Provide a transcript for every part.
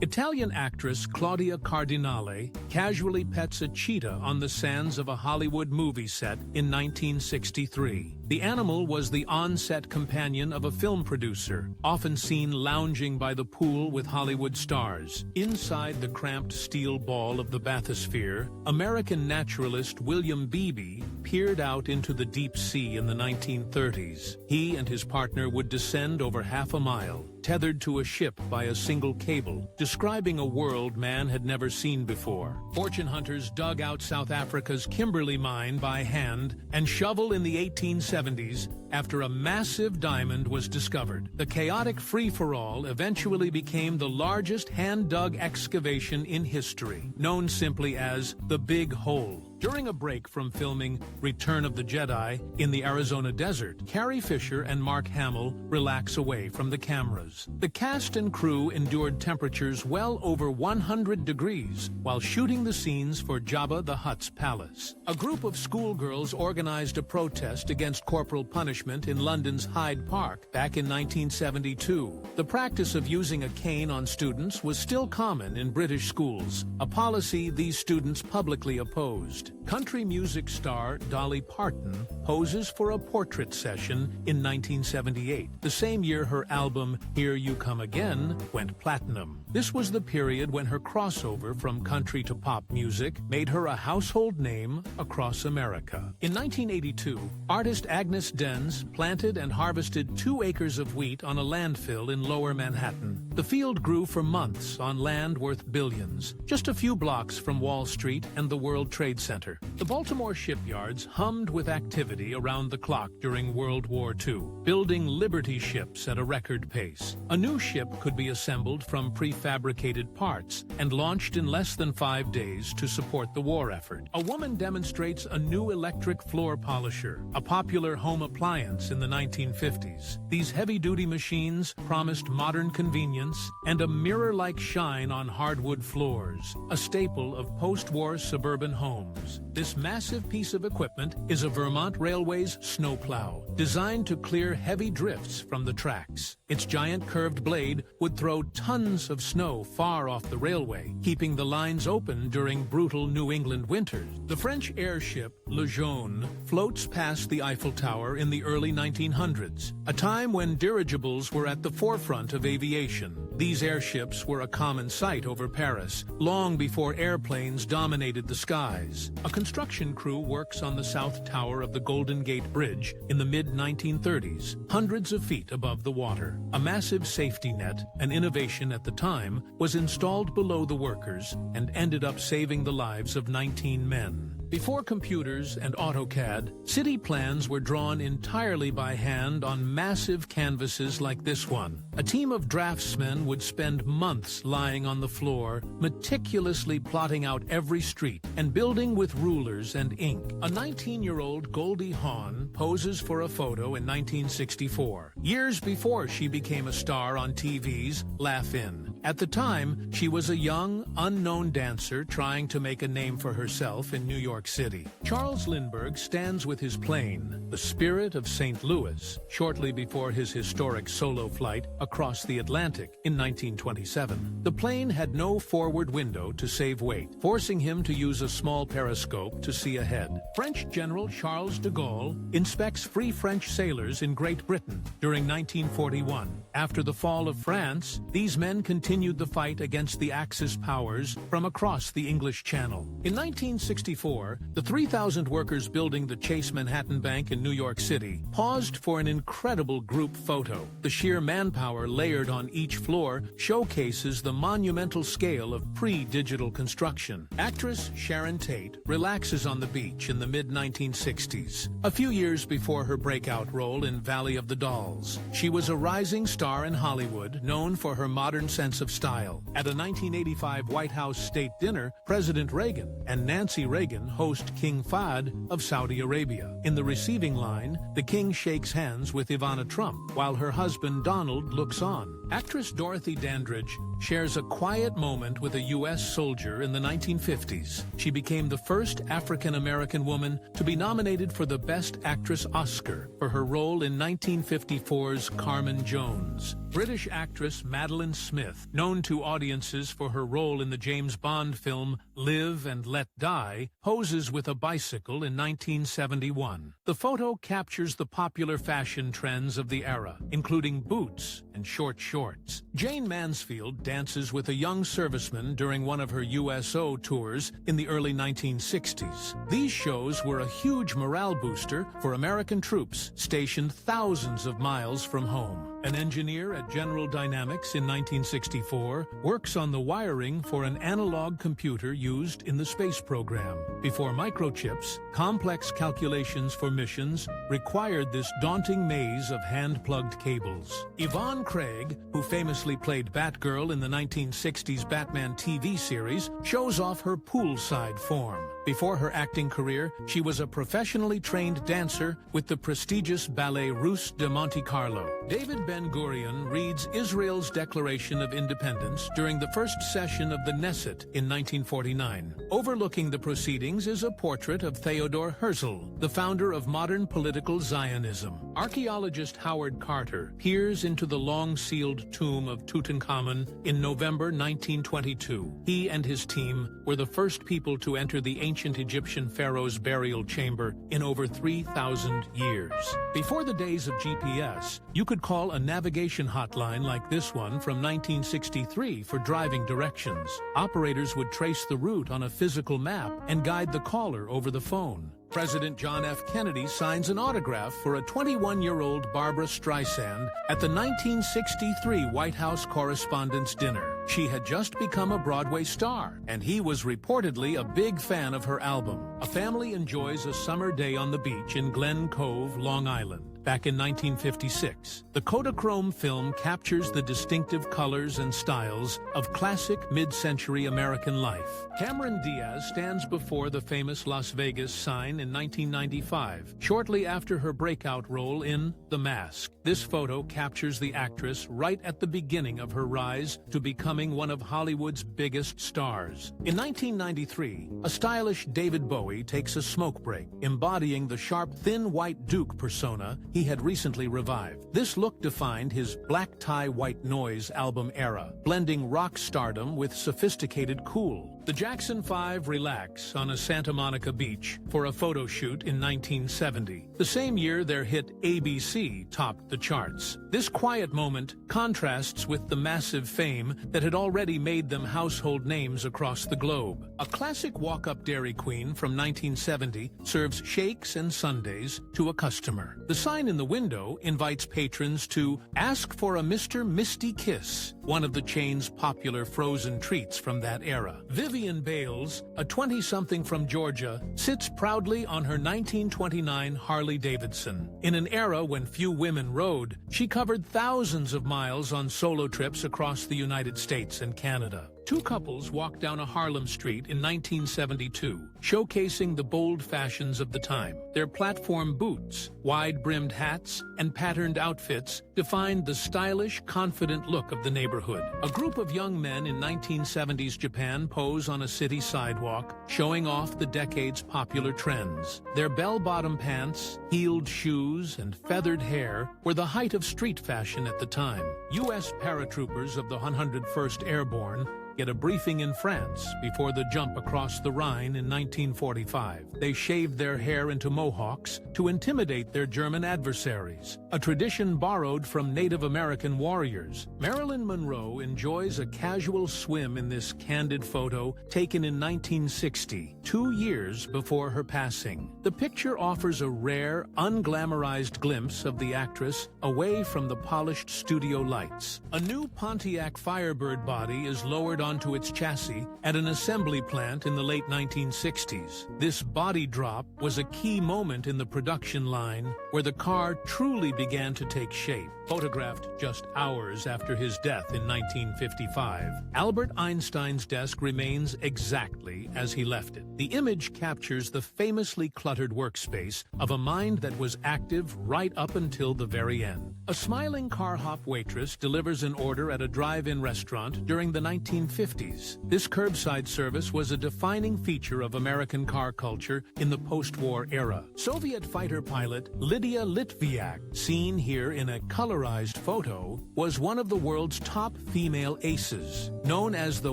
Italian actress Claudia Cardinale casually pets a cheetah on the sands of a Hollywood movie set in 1963. The animal was the on-set companion of a film producer, often seen lounging by the pool with Hollywood stars. Inside the cramped steel ball of the bathysphere, American naturalist William Beebe peered out into the deep sea in the 1930s. He and his partner would descend over half a mile, tethered to a ship by a single cable, describing a world man had never seen before. Fortune hunters dug out South Africa's Kimberley mine by hand and shovel in the 1870s after a massive diamond was discovered. The chaotic free-for-all eventually became the largest hand-dug excavation in history, known simply as the Big Hole. During a break from filming Return of the Jedi in the Arizona desert, Carrie Fisher and Mark Hamill relax away from the cameras. The cast and crew endured temperatures well over 100 degrees while shooting the scenes for Jabba the Hutt's palace. A group of schoolgirls organized a protest against corporal punishment in London's Hyde Park back in 1972. The practice of using a cane on students was still common in British schools, a policy these students publicly opposed. Country music star Dolly Parton poses for a portrait session in 1978, the same year her album Here You Come Again went platinum. This was the period when her crossover from country to pop music made her a household name across America. In 1982, artist Agnes Dens planted and harvested 2 acres of wheat on a landfill in Lower Manhattan. The field grew for months on land worth billions, just a few blocks from Wall Street and the World Trade Center. The Baltimore shipyards hummed with activity around the clock during World War II, building Liberty ships at a record pace. A new ship could be assembled from prefabricated parts and launched in less than 5 days to support the war effort. A woman demonstrates a new electric floor polisher, a popular home appliance in the 1950s. These heavy-duty machines promised modern convenience and a mirror-like shine on hardwood floors, a staple of post-war suburban homes. This massive piece of equipment is a Vermont Railway's snowplow, designed to clear heavy drifts from the tracks. Its giant curved blade would throw tons of snow far off the railway, keeping the lines open during brutal New England winters. The French airship Le Jaune floats past the Eiffel Tower in the early 1900s, a time when dirigibles were at the forefront of aviation. These airships were a common sight over Paris, long before airplanes dominated the skies. A construction crew works on the South Tower of the Golden Gate Bridge in the mid-1930s, hundreds of feet above the water. A massive safety net, an innovation at the time, was installed below the workers and ended up saving the lives of 19 men. Before computers and AutoCAD, city plans were drawn entirely by hand on massive canvases like this one. A team of draftsmen would spend months lying on the floor, meticulously plotting out every street and building with rulers and ink. A 19-year-old Goldie Hawn poses for a photo in 1964, years before she became a star on TV's Laugh-In. At the time, she was a young, unknown dancer trying to make a name for herself in New York City. Charles Lindbergh stands with his plane, the Spirit of St. Louis, shortly before his historic solo flight across the Atlantic in 1927. The plane had no forward window to save weight, forcing him to use a small periscope to see ahead. French General Charles de Gaulle inspects free French sailors in Great Britain during 1941. After the fall of France, these men continued the fight against the Axis powers from across the English Channel. In 1964, the 3,000 workers building the Chase Manhattan Bank in New York City paused for an incredible group photo. The sheer manpower layered on each floor showcases the monumental scale of pre-digital construction. Actress Sharon Tate relaxes on the beach in the mid-1960s, a few years before her breakout role in Valley of the Dolls. She was a rising star in Hollywood, known for her modern sense of style. At a 1985 White House state dinner, President Reagan and Nancy Reagan host King Fahd of Saudi Arabia. In the receiving line, the king shakes hands with Ivana Trump, while her husband Donald looks on. Actress Dorothy Dandridge shares a quiet moment with a U.S. soldier in the 1950s. She became the first African-American woman to be nominated for the Best Actress Oscar for her role in 1954's Carmen Jones. British actress Madeline Smith, known to audiences for her role in the James Bond film Live and Let Die, poses with a bicycle in 1971. The photo captures the popular fashion trends of the era, including boots and short shorts. Jane Mansfield dances with a young serviceman during one of her USO tours in the early 1960s. These shows were a huge morale booster for American troops stationed thousands of miles from home. An engineer at General Dynamics in 1964 works on the wiring for an analog computer used in the space program. Before microchips, complex calculations for missions required this daunting maze of hand-plugged cables. Yvonne Craig, who famously played Batgirl in the 1960s Batman TV series, shows off her poolside form. Before her acting career, she was a professionally trained dancer with the prestigious ballet Russe de Monte Carlo. David Ben-Gurion reads Israel's Declaration of Independence during the first session of the Knesset in 1949. Overlooking the proceedings is a portrait of Theodor Herzl, the founder of modern political Zionism. Archaeologist Howard Carter peers into the long-sealed tomb of Tutankhamun in November 1922. He and his team were the first people to enter the ancient Egyptian pharaoh's burial chamber in over 3,000 years. Before the days of GPS, you could call a navigation hotline like this one from 1963 for driving directions. Operators would trace the route on a physical map and guide the caller over the phone. President John F. Kennedy signs an autograph for a 21-year-old Barbra Streisand at the 1963 White House Correspondents' Dinner. She had just become a Broadway star, and he was reportedly a big fan of her album. A family enjoys a summer day on the beach in Glen Cove, Long Island. Back in 1956, the Kodachrome film captures the distinctive colors and styles of classic mid-century American life. Cameron Diaz stands before the famous Las Vegas sign in 1995, shortly after her breakout role in The Mask. This photo captures the actress right at the beginning of her rise to becoming one of Hollywood's biggest stars. In 1993, a stylish David Bowie takes a smoke break, embodying the sharp, thin white Duke persona he had recently revived. This look defined his Black Tie White Noise album era, blending rock stardom with sophisticated cool. The Jackson 5 relax on a Santa Monica beach for a photo shoot in 1970. The same year their hit ABC topped the charts. This quiet moment contrasts with the massive fame that had already made them household names across the globe. A classic walk-up Dairy Queen from 1970 serves shakes and sundaes to a customer. The sign in the window invites patrons to ask for a Mr. Misty Kiss, one of the chain's popular frozen treats from that era. Vivian Bales, a 20-something from Georgia, sits proudly on her 1929 Harley-Davidson. In an era when few women rode, she covered thousands of miles on solo trips across the United States and Canada. Two couples walked down a Harlem street in 1972, showcasing the bold fashions of the time. Their platform boots, wide-brimmed hats, and patterned outfits defined the stylish, confident look of the neighborhood. A group of young men in 1970s Japan pose on a city sidewalk, showing off the decade's popular trends. Their bell-bottom pants, heeled shoes, and feathered hair were the height of street fashion at the time. U.S. paratroopers of the 101st Airborne get a briefing in France before the jump across the Rhine in 1945. They shaved their hair into mohawks to intimidate their German adversaries, a tradition borrowed from Native American warriors. Marilyn Monroe enjoys a casual swim in this candid photo taken in 1960, 2 years before her passing. The picture offers a rare, unglamorized glimpse of the actress away from the polished studio lights. A new Pontiac Firebird body is lowered onto its chassis at an assembly plant in the late 1960s. This body drop was a key moment in the production line where the car truly began to take shape. photographed just hours after his death in 1955. Albert Einstein's desk remains exactly as he left it. The image captures the famously cluttered workspace of a mind that was active right up until the very end. A smiling car-hop waitress delivers an order at a drive-in restaurant during the 1950s. This curbside service was a defining feature of American car culture in the post-war era. Soviet fighter pilot Lydia Litviak, seen here in a colorized photo, was one of the world's top female aces. Known as the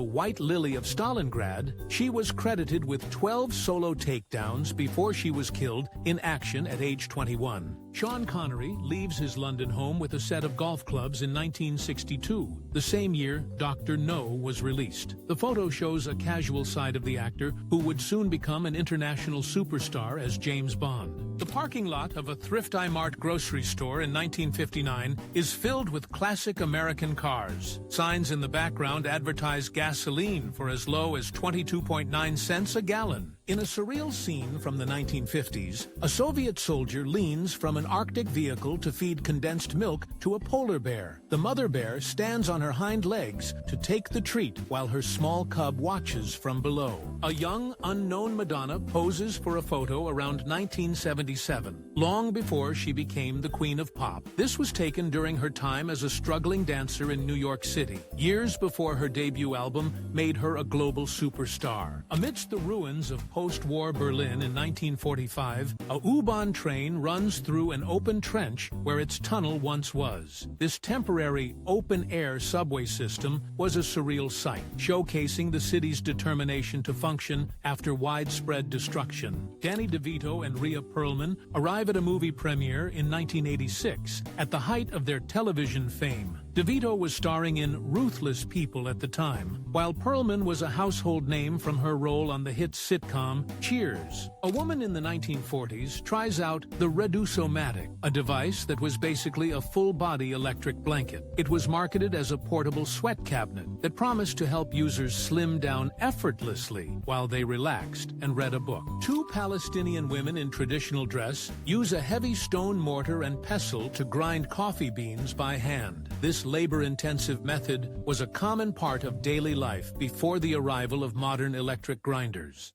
White Lily of Stalingrad, she was credited with 12 solo takedowns before she was killed in action at age 21. Sean Connery leaves his London home with a set of golf clubs in 1962. The same year, Dr. No was released. The photo shows a casual side of the actor who would soon become an international superstar as James Bond. The parking lot of a Thrift Mart grocery store in 1959 is filled with classic American cars. Signs in the background advertise gasoline for as low as 22.9 cents a gallon. In a surreal scene from the 1950s, a Soviet soldier leans from an Arctic vehicle to feed condensed milk to a polar bear. The mother bear stands on her hind legs to take the treat while her small cub watches from below. A young, unknown Madonna poses for a photo around 1977, long before she became the Queen of Pop. This was taken during her time as a struggling dancer in New York City, years before her debut album made her a global superstar. Amidst the ruins of post-war Berlin in 1945, a U-Bahn train runs through an open trench where its tunnel once was. This temporary open-air subway system was a surreal sight, showcasing the city's determination to function after widespread destruction. Danny DeVito and Rhea Perlman arrive at a movie premiere in 1986, at the height of their television fame. DeVito was starring in Ruthless People at the time, while Perlman was a household name from her role on the hit sitcom Cheers. A woman in the 1940s tries out the Reduce-O-Matic, a device that was basically a full-body electric blanket. It was marketed as a portable sweat cabinet that promised to help users slim down effortlessly while they relaxed and read a book. Two Palestinian women in traditional dress use a heavy stone mortar and pestle to grind coffee beans by hand. This labor-intensive method was a common part of daily life before the arrival of modern electric grinders.